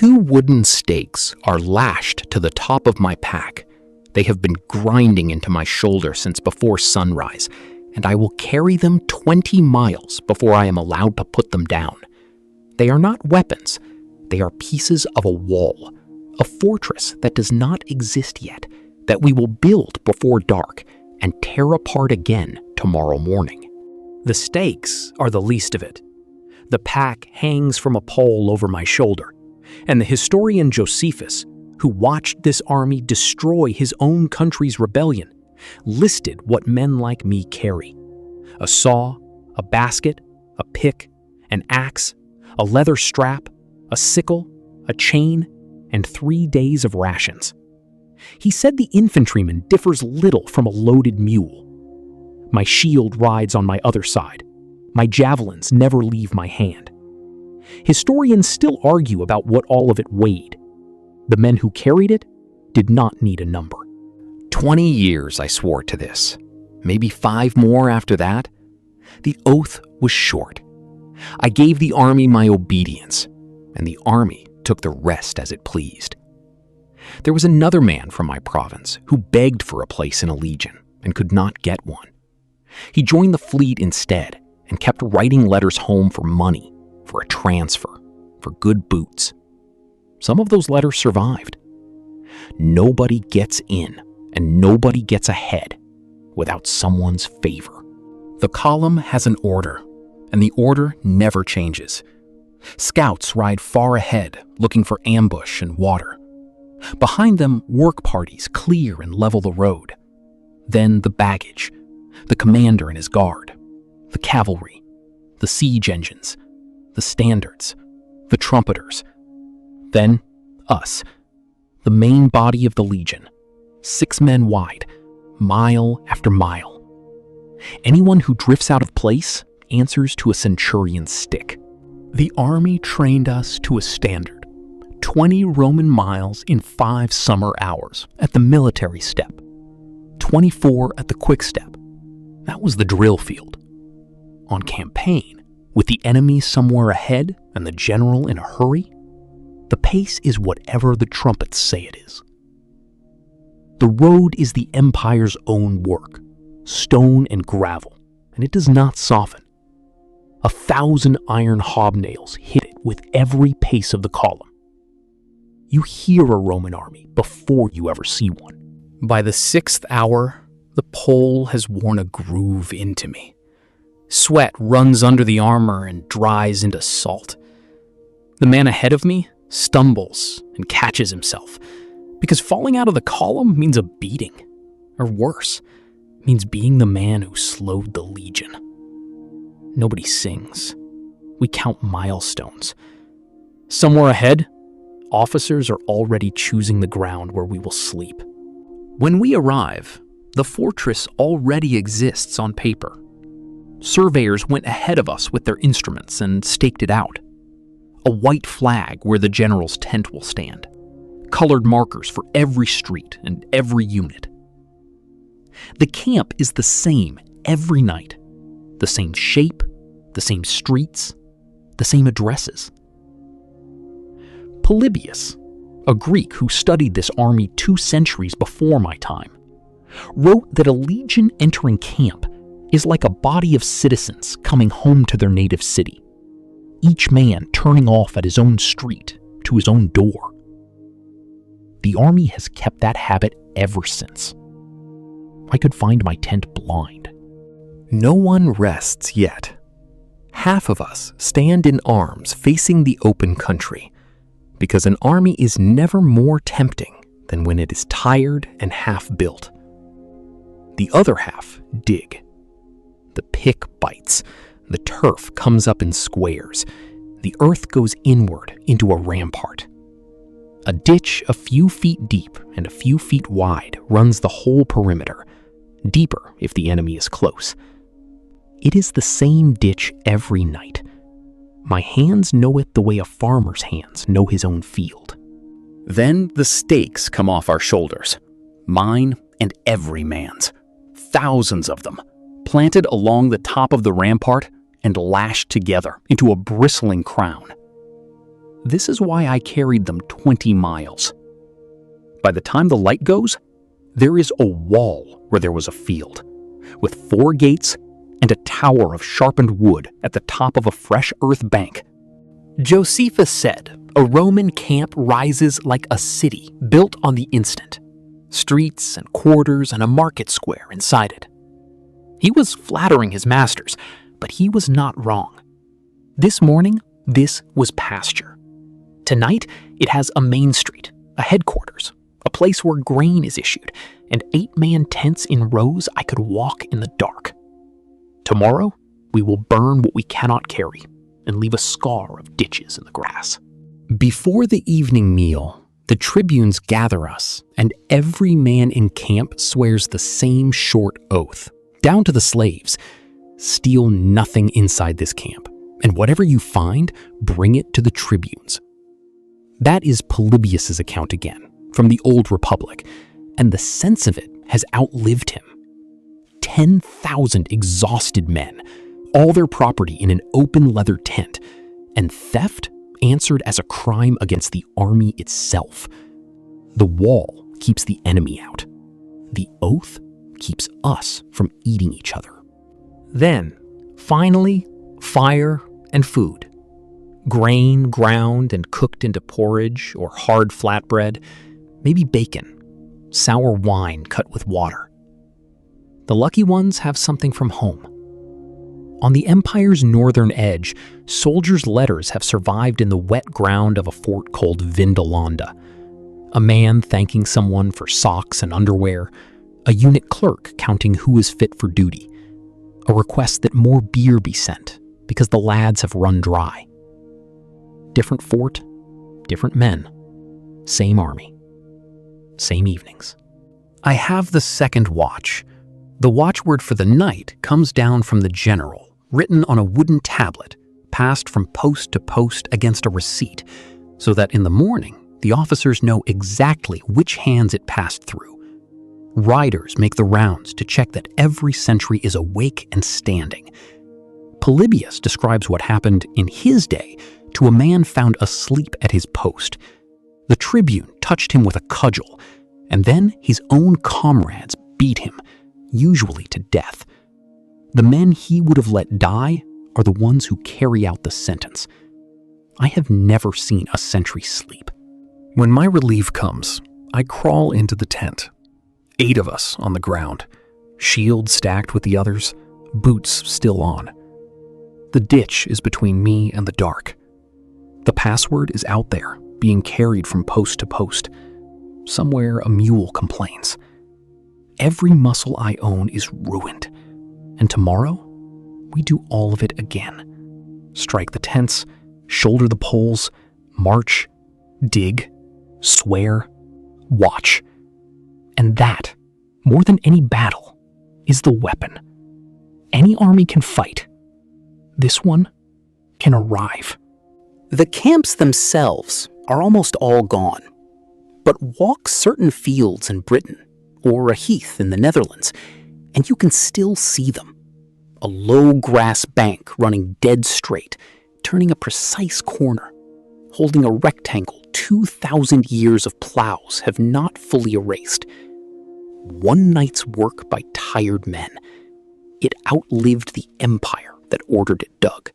2 wooden stakes are lashed to the top of my pack. They have been grinding into my shoulder since before sunrise, and I will carry them 20 miles before I am allowed to put them down. They are not weapons. They are pieces of a wall, a fortress that does not exist yet, that we will build before dark and tear apart again tomorrow morning. The stakes are the least of it. The pack hangs from a pole over my shoulder, and the historian Josephus, who watched this army destroy his own country's rebellion, listed what men like me carry: a saw, a basket, a pick, an axe, a leather strap, a sickle, a chain, and 3 days of rations. He said the infantryman differs little from a loaded mule. My shield rides on my other side. My javelins never leave my hand. Historians still argue about what all of it weighed. The men who carried it did not need a number. 20 years I swore to this, maybe 5 more after that. The oath was short. I gave the army my obedience, and the army took the rest as it pleased. There was another man from my province who begged for a place in a legion and could not get one. He joined the fleet instead and kept writing letters home for money, for a transfer, for good boots. Some of those letters survived. Nobody gets in and nobody gets ahead without someone's favor. The column has an order, and the order never changes. Scouts ride far ahead, looking for ambush and water. Behind them, work parties clear and level the road. Then the baggage, the commander and his guard, the cavalry, the siege engines, the standards, the trumpeters. Then us, the main body of the legion, 6 men wide, mile after mile. Anyone who drifts out of place answers to a centurion's stick. The army trained us to a standard, 20 Roman miles in 5 summer hours at the military step, 24 at the quick step. That was the drill field. On campaign, with the enemy somewhere ahead and the general in a hurry, the pace is whatever the trumpets say it is. The road is the empire's own work, stone and gravel, and it does not soften. 1,000 iron hobnails hit it with every pace of the column. You hear a Roman army before you ever see one. By the 6th hour, the pole has worn a groove into me. Sweat runs under the armor and dries into salt. The man ahead of me stumbles and catches himself, because falling out of the column means a beating, or worse, means being the man who slowed the legion. Nobody sings. We count milestones. Somewhere ahead, officers are already choosing the ground where we will sleep. When we arrive, the fortress already exists on paper. Surveyors went ahead of us with their instruments and staked it out. A white flag where the general's tent will stand. Colored markers for every street and every unit. The camp is the same every night. The same shape, the same streets, the same addresses. Polybius, a Greek who studied this army 2 centuries before my time, wrote that a legion entering camp is like a body of citizens coming home to their native city, each man turning off at his own street to his own door. The army has kept that habit ever since. I could find my tent blind. No one rests yet. Half of us stand in arms facing the open country, because an army is never more tempting than when it is tired and half-built. The other half dig. The pick bites. The turf comes up in squares. The earth goes inward into a rampart. A ditch a few feet deep and a few feet wide runs the whole perimeter, deeper if the enemy is close. It is the same ditch every night. My hands know it the way a farmer's hands know his own field. Then the stakes come off our shoulders, mine and every man's. Thousands of them, planted along the top of the rampart and lashed together into a bristling crown. This is why I carried them 20 miles. By the time the light goes, there is a wall where there was a field, with 4 gates and a tower of sharpened wood at the top of a fresh earth bank. Josephus said, a Roman camp rises like a city built on the instant, streets and quarters and a market square inside it. He was flattering his masters, but he was not wrong. This morning, this was pasture. Tonight, it has a main street, a headquarters, a place where grain is issued, and 8-man tents in rows I could walk in the dark. Tomorrow, we will burn what we cannot carry and leave a scar of ditches in the grass. Before the evening meal, the tribunes gather us, and every man in camp swears the same short oath, down to the slaves. Steal nothing inside this camp, and whatever you find, bring it to the tribunes. That is Polybius's account again, from the Old Republic, and the sense of it has outlived him. 10,000 exhausted men, all their property in an open leather tent, and theft answered as a crime against the army itself. The wall keeps the enemy out. The oath keeps us from eating each other. Then, finally, fire and food. Grain ground and cooked into porridge or hard flatbread, maybe bacon, sour wine cut with water. The lucky ones have something from home. On the empire's northern edge, soldiers' letters have survived in the wet ground of a fort called Vindolanda. A man thanking someone for socks and underwear, a unit clerk counting who is fit for duty, a request that more beer be sent because the lads have run dry. Different fort, different men, same army, same evenings. I have the second watch. The watchword for the night comes down from the general, written on a wooden tablet, passed from post to post against a receipt, so that in the morning, the officers know exactly which hands it passed through. Riders make the rounds to check that every sentry is awake and standing. Polybius describes what happened in his day to a man found asleep at his post. The tribune touched him with a cudgel, and then his own comrades beat him, usually to death. The men he would have let die are the ones who carry out the sentence. I have never seen a sentry sleep. When my relief comes, I crawl into the tent. 8 of us on the ground, shields stacked with the others, boots still on. The ditch is between me and the dark. The password is out there, being carried from post to post. Somewhere a mule complains. Every muscle I own is ruined, and tomorrow we do all of it again. Strike the tents, shoulder the poles, march, dig, swear, watch. And that, more than any battle, is the weapon. Any army can fight. This one can arrive. The camps themselves are almost all gone, but walk certain fields in Britain or a heath in the Netherlands, and you can still see them. A low grass bank running dead straight, turning a precise corner, holding a rectangle 2,000 years of plows have not fully erased. One night's work by tired men. It outlived the empire that ordered it dug.